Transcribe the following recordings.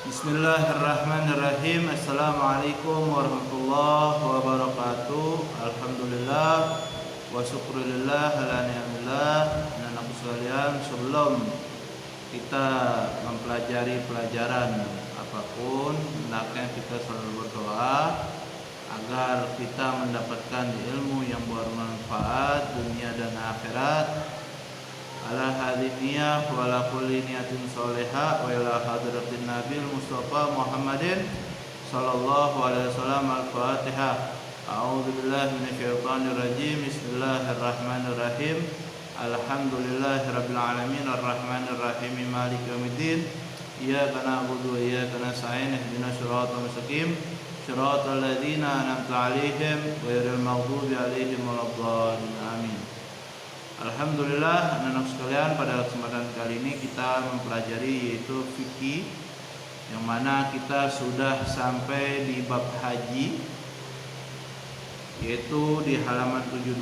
Bismillahirrahmanirrahim. Assalamualaikum warahmatullahi wabarakatuh. Alhamdulillah wa syukurillah ala ni'amillah. Anak-anak sekalian, sebelum kita mempelajari pelajaran apapun, hendaknya kita selalu berdoa agar kita mendapatkan ilmu yang bermanfaat dunia dan akhirat. Ala hadhihi niyah wa ala kulli niyatin sholihah wa ila hadratin nabil mustafa Muhammadin sallallahu alaihi wasallam. Al-Fatihah. A'udzu billahi minasyaitonir rajim. Bismillahirrahmanirrahim. Alhamdulillahirabbil alamin arrahmanir rahim maliki yaumiddin. Iyyaka na'budu wa iyyaka nasta'in ihdinas siratal mustaqim siratal ladzina an'amta 'alaihim ghairil maghdubi 'alaihim waladdallin. Amin. Alhamdulillah, anak-anak sekalian, pada kesempatan kali ini kita mempelajari yaitu fikih, yang mana kita sudah sampai di bab haji, yaitu di halaman 72,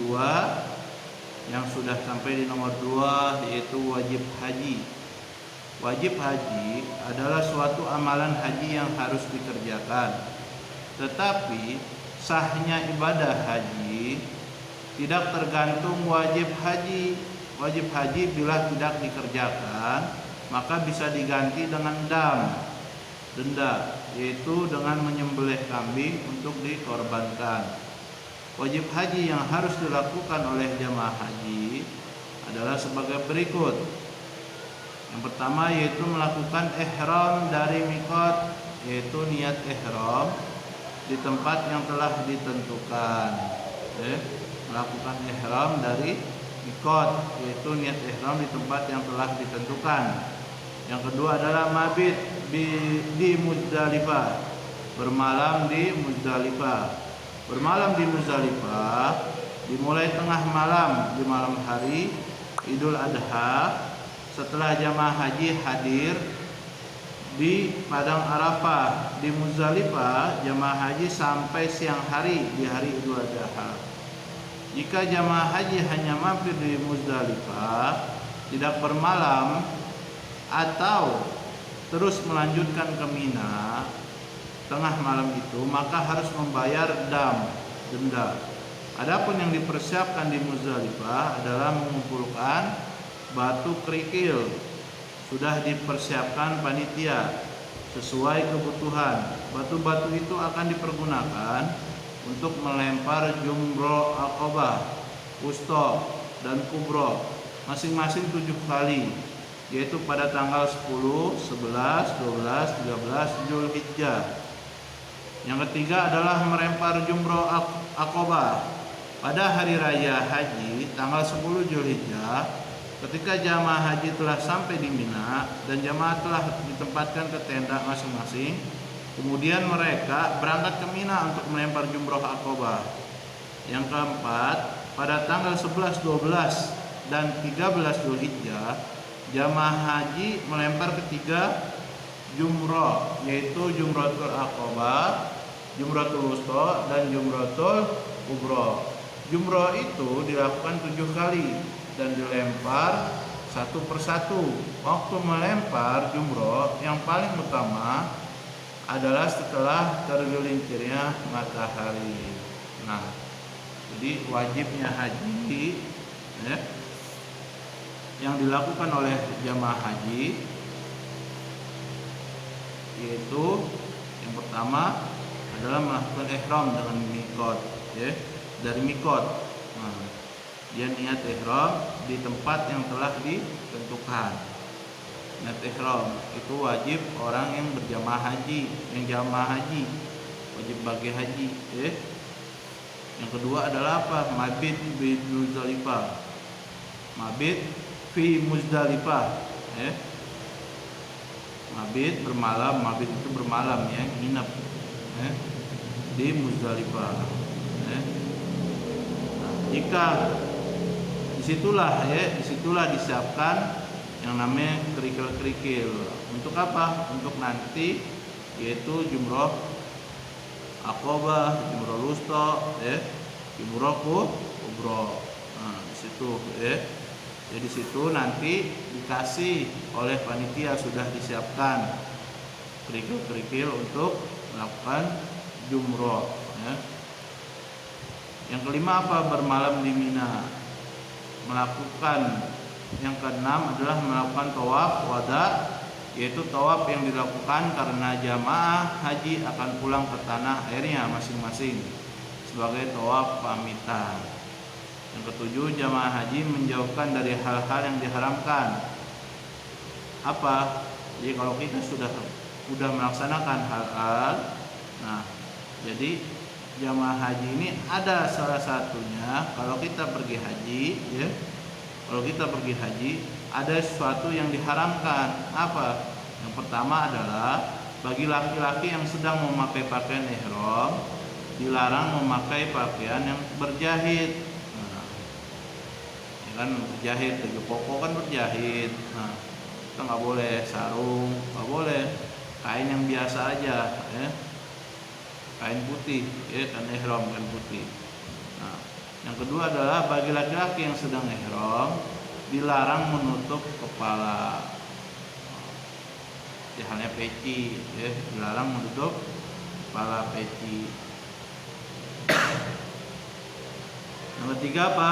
yang sudah sampai di nomor 2, yaitu wajib haji. Wajib haji adalah suatu amalan haji yang harus dikerjakan, tetapi sahnya ibadah haji tidak tergantung wajib haji. Wajib haji bila tidak dikerjakan, maka bisa diganti dengan denda, yaitu dengan menyembelih kambing untuk dikorbankan. Wajib haji yang harus dilakukan oleh jamaah haji adalah sebagai berikut. Yang pertama yaitu melakukan ihram dari miqat, yaitu niat ihram di tempat yang telah ditentukan. Melakukan ihram dari miqat, yaitu niat ihram di tempat yang telah ditentukan. Yang kedua adalah mabit di Muzdalifah, bermalam di Muzdalifah. Bermalam di Muzdalifah dimulai tengah malam di malam hari Idul Adha, setelah jamaah haji hadir di padang Arafah. Di Muzdalifah jamaah haji sampai siang hari di hari Idul Adha. Jika jamaah haji hanya mampir di Muzdalifah, tidak bermalam atau terus melanjutkan ke Mina tengah malam itu, maka harus membayar denda. Adapun yang dipersiapkan di Muzdalifah adalah mengumpulkan batu kerikil. Sudah dipersiapkan panitia sesuai kebutuhan. Batu-batu itu akan dipergunakan untuk melempar jumroh aqabah, wusta, dan kubro masing-masing 7 kali, yaitu pada tanggal 10, 11, 12, 13 Zulhijjah. Yang ketiga adalah melempar jumroh aqabah pada hari raya haji tanggal 10 Zulhijjah, ketika jamaah haji telah sampai di Mina dan jamaah telah ditempatkan ke tenda masing-masing. Kemudian mereka berangkat ke Mina untuk melempar jumroh aqabah. Yang keempat, pada tanggal 11, 12, dan 13 Zulhijjah, jamaah haji melempar ketiga jumroh, yaitu jumratul aqabah, jumratul wusta, dan jumratul kubro. Jumroh itu dilakukan 7 kali dan dilempar satu persatu. Waktu melempar jumroh yang paling utama adalah setelah tergelincirnya matahari. Nah, jadi wajibnya haji yang dilakukan oleh jamaah haji yaitu yang pertama adalah melakukan ihram dengan miqat, dari miqat. Nah, dia niat ihram di tempat yang telah ditentukan. Niat ihram itu wajib orang yang berjamaah haji, yang jamaah haji, wajib bagi haji. Yang kedua adalah apa? Mabit di Muzdalifah. Mabit fi Muzdalifah. Mabit bermalam, mabit itu bermalam ya, nginep di Muzdalifah. Nah, jika disitulah disiapkan yang namanya kerikil-kerikil. Untuk apa? Untuk nanti, yaitu jumroh aqabah, jumroh wusta, jumroh kubro. Nah, di situ Jadi situ nanti dikasih oleh panitia, sudah disiapkan kerikil-kerikil untuk melakukan jumroh ya. Yang kelima apa? Bermalam di Mina. Yang keenam adalah melakukan tawaf wada, yaitu tawaf yang dilakukan karena jamaah haji akan pulang ke tanah airnya masing-masing sebagai tawaf pamitan. Yang ketujuh, jamaah haji menjauhkan dari hal-hal yang diharamkan. Apa? Jadi kalau kita sudah melaksanakan hal-hal, nah jadi jamaah haji ini ada salah satunya kalau kita pergi haji ya. Kalau kita pergi haji ada sesuatu yang diharamkan. Apa? Yang pertama adalah bagi laki-laki yang sedang memakai pakaian ihram dilarang memakai pakaian yang berjahit. Nah, ya kan berjahit, baju koko kan berjahit. Nah, kita nggak boleh sarung, nggak boleh kain yang biasa aja ya. Kain putih ya, kan ihram kain putih. Nah, yang kedua adalah bagi laki-laki yang sedang ihram dilarang menutup kepala. Ya, halnya peci ya, dilarang menutup kepala peci. Yang ketiga apa?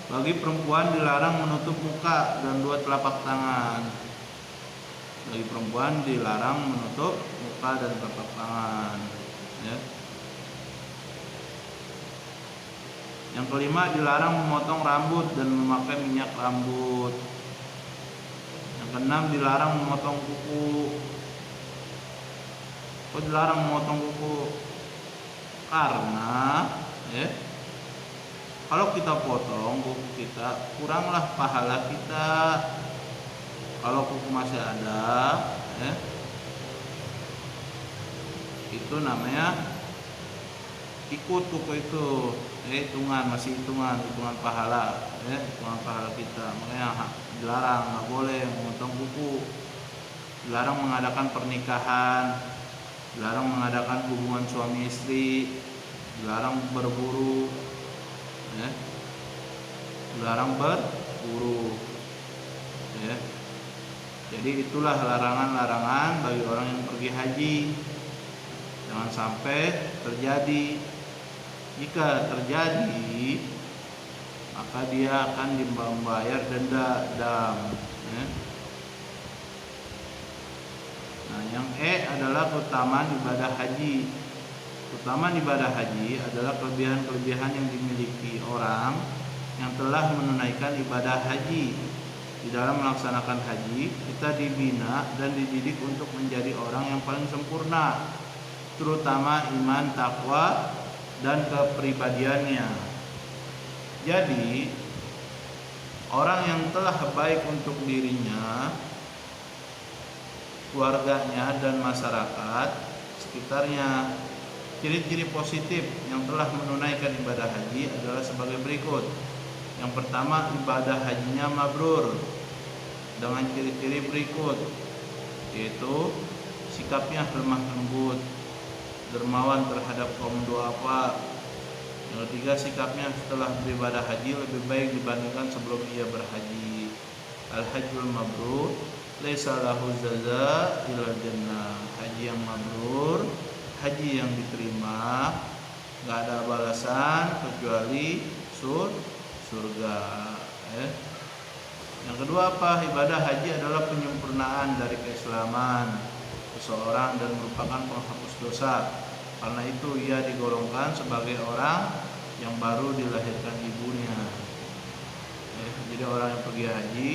Bagi perempuan dilarang menutup muka dan dua telapak tangan. Bagi perempuan dilarang menutup muka dan telapak tangan ya. Yang kelima dilarang memotong rambut dan memakai minyak rambut. Yang keenam dilarang memotong kuku. Kok dilarang memotong kuku? Karena ya, kalau kita potong kuku kita, kuranglah pahala kita. Kalau kuku masih ada ya, itu namanya ikut kuku itu masih hitungan pahala ya, hitungan pahala kita. Makanya dilarang, nggak boleh memotong kuku, dilarang mengadakan pernikahan, dilarang mengadakan hubungan suami istri, dilarang berburu ya, dilarang berburu ya. Jadi itulah larangan-larangan bagi orang yang pergi haji. Jangan sampai terjadi. Jika terjadi, maka dia akan membayar denda ya. Nah, yang adalah keutamaan ibadah haji. Keutamaan ibadah haji adalah kelebihan-kelebihan yang dimiliki orang yang telah menunaikan ibadah haji. Di dalam melaksanakan haji, kita dibina dan dididik untuk menjadi orang yang paling sempurna, terutama iman, takwa, dan kepribadiannya. Jadi, orang yang telah baik untuk dirinya, keluarganya, dan masyarakat sekitarnya. Ciri-ciri positif yang telah menunaikan ibadah haji adalah sebagai berikut. Yang pertama, ibadah hajinya mabrur dengan ciri-ciri berikut, yaitu sikapnya lemah lembut, dermawan terhadap kaum duafa. Yang ketiga, sikapnya setelah beribadah haji lebih baik dibandingkan sebelum ia berhaji. Al-hajjul mabrur laisa lahu jaza illa jannah. Haji yang mabrur, haji yang diterima, nggak ada balasan kecuali surga ya. Yang kedua apa? Ibadah haji adalah penyempurnaan dari keislaman seseorang dan merupakan penghapus dosa. Karena itu ia digolongkan sebagai orang yang baru dilahirkan ibunya ya. Jadi orang yang pergi haji,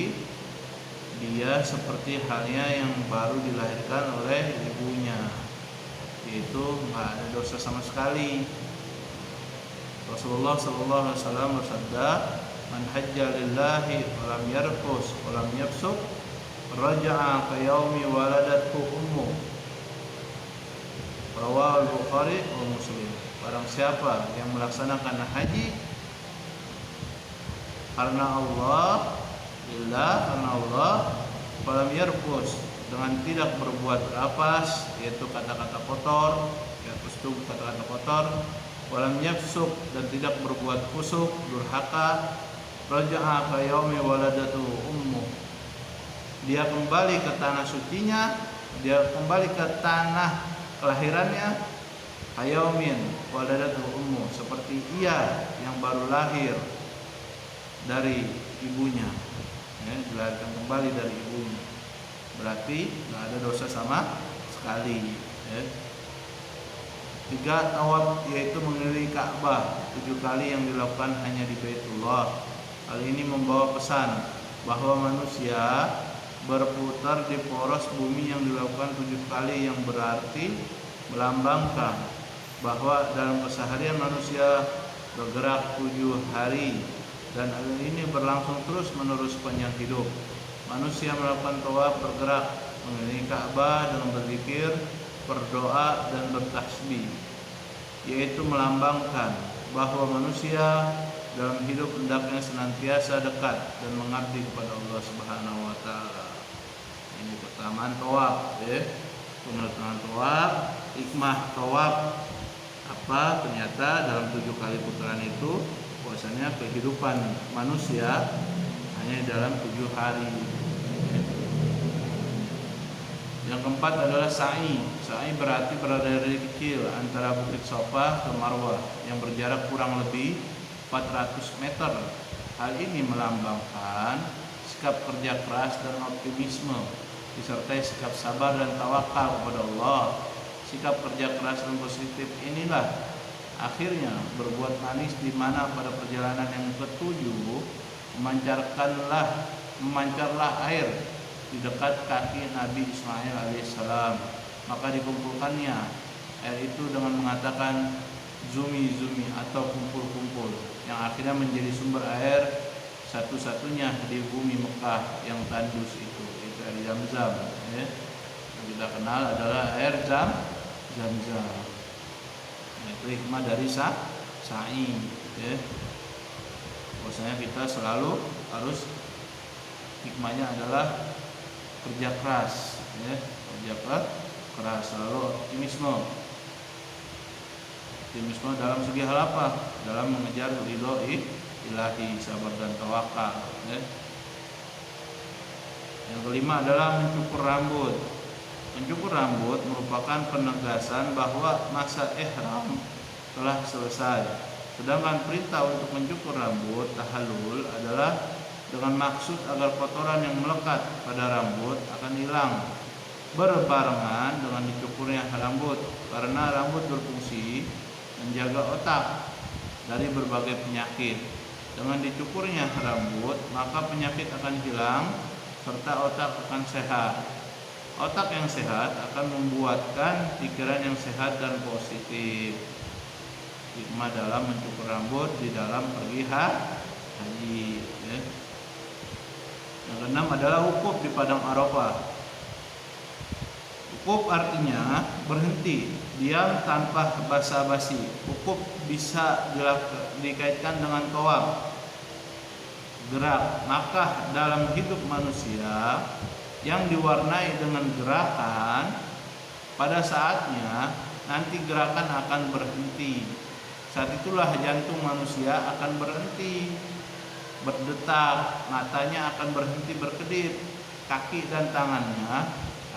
dia seperti halnya yang baru dilahirkan oleh ibunya, yaitu nggak ada dosa sama sekali. Rasulullah SAW bersabda, "Man hajja lillahi wa lam yarfus wa lam yafsuq, raja'a ka yaumi waladathu ummu." Rawahu Bukhari wa Muslim. Barang siapa yang melaksanakan haji karena Allah, karena Allah, wa lam yarfus, dengan tidak berbuat rapas, yaitu kata-kata kotor, kata-kata kotor, walam yafsuk, dan tidak berbuat fusuk, durhaka, raja'a ka yaumi waladatu ummu, dia kembali ke tanah sucinya dia kembali ke tanah kelahirannya, hayaumin waladatu ummu, seperti ia yang baru lahir dari ibunya, ya, dilahirkan kembali dari ibunya, berarti nggak ada dosa sama sekali, ya. 3 tawaf, yaitu mengelilingi Ka'bah 7 kali yang dilakukan hanya di Baitullah. Hal ini membawa pesan bahwa manusia berputar di poros bumi yang dilakukan 7 kali, yang berarti melambangkan bahwa dalam keseharian manusia bergerak 7 hari, dan hal ini berlangsung terus menerus sepanjang hidup. Manusia melakukan tawaf, bergerak mengelilingi Ka'bah dengan berzikir, berdoa dan bertasbih, yaitu melambangkan bahwa manusia dalam hidup hendaknya senantiasa dekat dan mengabdi kepada Allah Subhanahu wa taala. Ini keutamaan tawaf, ya. Keutamaan tawaf, hikmah tawaf apa? Ternyata dalam 7 kali putaran itu bahwasanya kehidupan manusia hanya dalam 7 hari. Yang keempat adalah sa'i. Sa'i berarti berada dari kecil antara Bukit Safa ke Marwah yang berjarak kurang lebih 400 meter. Hal ini melambangkan sikap kerja keras dan optimisme, disertai sikap sabar dan tawakal kepada Allah. Sikap kerja keras dan positif inilah akhirnya berbuat manis, di mana pada perjalanan yang ketujuh memancarlah air di dekat kaki Nabi Ismail alaihissalam. Maka dikumpulkannya air itu dengan mengatakan zumi zumi atau kumpul-kumpul, yang akhirnya menjadi sumber air satu-satunya di bumi Mekah yang tandus itu air Zam-Zam, ya. Yang kita kenal adalah air Zam-Zam. Nah, itu hikmah dari sa'i, ya. Bahwasanya kita selalu harus, hikmahnya adalah kerja keras, ya, kerja keras, selalu optimisme dalam segi hal apa? Dalam mengejar ridho ilahi, sabar dan tawakal, ya. Yang kelima adalah mencukur rambut. Mencukur rambut merupakan penegasan bahwa masa ihram telah selesai. Sedangkan perintah untuk mencukur rambut tahallul adalah dengan maksud agar kotoran yang melekat pada rambut akan hilang berbarengan dengan dicukurnya rambut, karena rambut berfungsi menjaga otak dari berbagai penyakit. Dengan dicukurnya rambut, maka penyakit akan hilang serta otak akan sehat. Otak yang sehat akan membuatkan pikiran yang sehat dan positif. Hikmah dalam mencukur rambut di dalam pergi haji, ya. Yang keenam adalah wukuf di padang Arafah. Wukuf artinya berhenti, diam tanpa basa-basi. Wukuf bisa dikaitkan dengan tawaf, gerak. Maka dalam hidup manusia yang diwarnai dengan gerakan, pada saatnya nanti gerakan akan berhenti. Saat itulah jantung manusia akan berhenti berdetak, matanya akan berhenti berkedip, kaki dan tangannya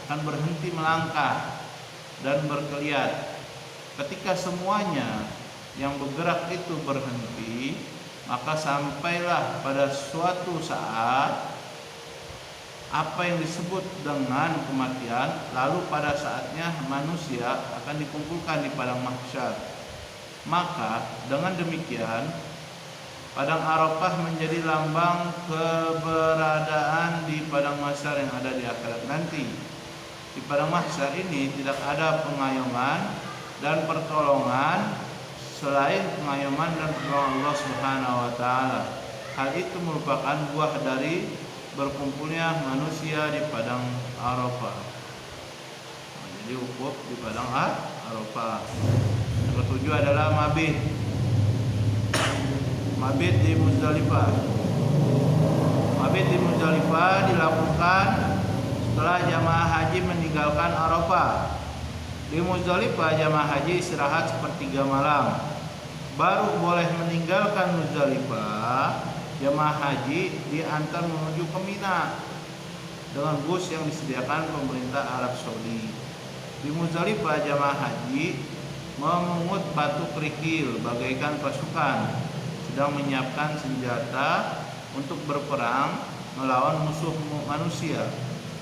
akan berhenti melangkah dan berkeliat. Ketika semuanya yang bergerak itu berhenti, maka sampailah pada suatu saat apa yang disebut dengan kematian. Lalu pada saatnya manusia akan dikumpulkan di padang mahsyar. Maka dengan demikian padang Arafah menjadi lambang keberadaan di padang mahsyar yang ada di akhirat nanti. Di padang mahsyar ini tidak ada pengayoman dan pertolongan selain pengayoman dan pertolongan Allah Subhanahu wa taala. Hal itu merupakan buah dari berkumpulnya manusia di padang Arafah. Jadi wukuf di padang Arafah. Yang ketujuh adalah mabit. Mabit di Muzdalifah. Mabit di Muzdalifah dilakukan setelah jamaah haji meninggalkan Arafah. Di Muzdalifah jamaah haji istirahat sepertiga malam. Baru boleh meninggalkan Muzdalifah jamaah haji diantar menuju ke Mina. dengan bus yang disediakan pemerintah Arab Saudi. Di Muzdalifah jamaah haji memungut batu kerikil bagaikan pasukan sedang menyiapkan senjata untuk berperang melawan musuh manusia,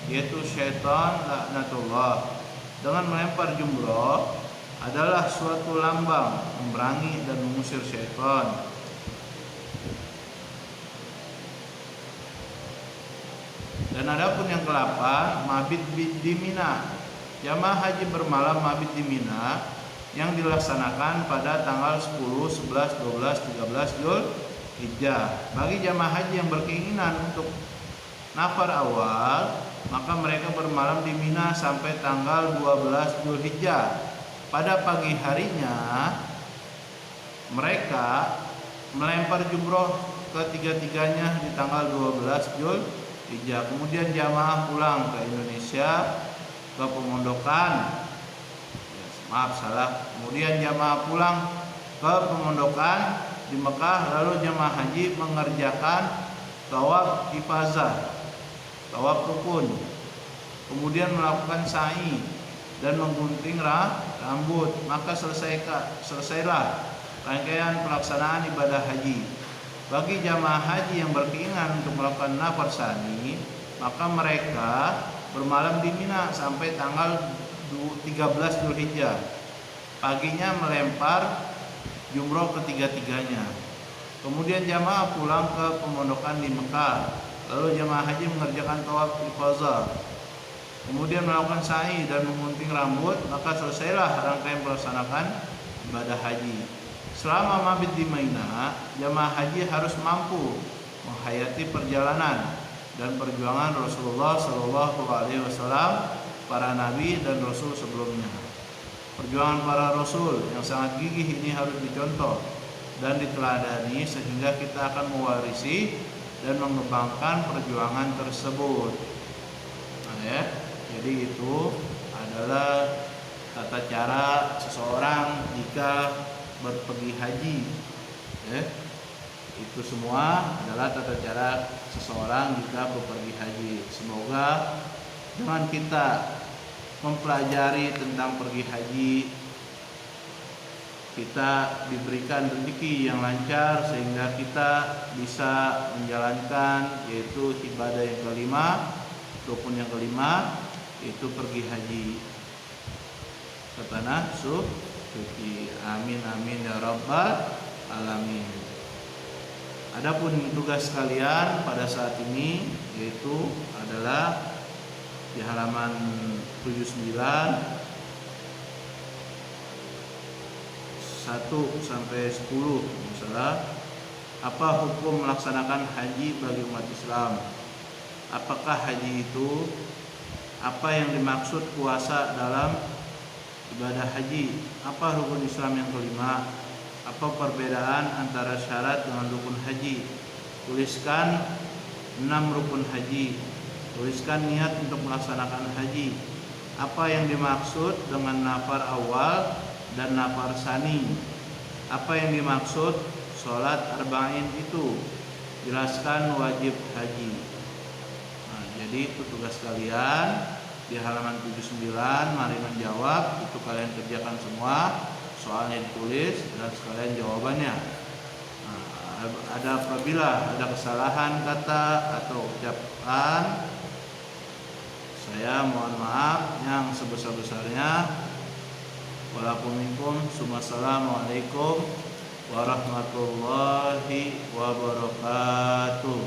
yaitu syaitan laknatullah. Dengan melempar jumroh adalah suatu lambang memerangi dan mengusir syaitan. Dan adapun yang ke-8, mabit di Mina. Jamaah haji bermalam mabit di Mina yang dilaksanakan pada tanggal 10, 11, 12, 13 Zulhijjah. Bagi jamaah haji yang berkeinginan untuk nafar awal, maka mereka bermalam di Mina sampai tanggal 12 Zulhijjah. Pada pagi harinya mereka melempar jumroh ketiga-tiganya di tanggal 12 Zulhijjah. Kemudian jamaah pulang ke Indonesia, ke pemondokan. Kemudian jamaah pulang ke pemondokan di Mekah, lalu jamaah haji mengerjakan tawaf ifadah, tawaf rukun, kemudian melakukan sa'i dan menggunting rambut. Maka selesailah rangkaian pelaksanaan ibadah haji. Bagi jamaah haji yang berkeinginan untuk melakukan nafar sani, maka mereka bermalam di Mina sampai tanggal 13 Zulhijjah. Paginya melempar jumroh ketiga-tiganya. Kemudian jamaah pulang ke pemondokan di Mekah. Lalu jamaah haji mengerjakan tawaf ifadah, kemudian melakukan sa'i dan menggunting rambut. Maka selesailah rangkaian melaksanakan ibadah haji. Selama mabit di Mina, jamaah haji harus mampu menghayati perjalanan dan perjuangan Rasulullah SAW, para nabi dan rasul sebelumnya. Perjuangan para rasul yang sangat gigih ini harus dicontoh dan diteladani sehingga kita akan mewarisi dan mengembangkan perjuangan tersebut. Jadi itu adalah tata cara seseorang jika berpergi haji. Itu semua adalah tata cara seseorang jika berpergi haji. Semoga dengan kita mempelajari tentang pergi haji, kita diberikan rezeki yang lancar sehingga kita bisa menjalankan yaitu ibadah yang kelima, rukun yang kelima, yaitu pergi haji ke tanah suci. Amin amin ya rabbal alamin. Adapun tugas kalian pada saat ini yaitu adalah di halaman 79 1 sampai 10, misalnya apa hukum melaksanakan haji bagi umat Islam? Apakah haji itu? Apa yang dimaksud puasa dalam ibadah haji? Apa rukun Islam yang kelima? Apa perbedaan antara syarat dengan rukun haji? Tuliskan 6 rukun haji. Tuliskan niat untuk melaksanakan haji. Apa yang dimaksud dengan nafar awal dan nafar sani? Apa yang dimaksud sholat arba'in itu? Jelaskan wajib haji. Jadi itu tugas kalian di halaman 79. Mari menjawab. Itu kalian kerjakan semua. Soalnya ditulis dan sekalian jawabannya. Apabila ada kesalahan kata atau ucapan, saya mohon maaf yang sebesar-besarnya. Walaupun Assalamualaikum warahmatullahi wabarakatuh.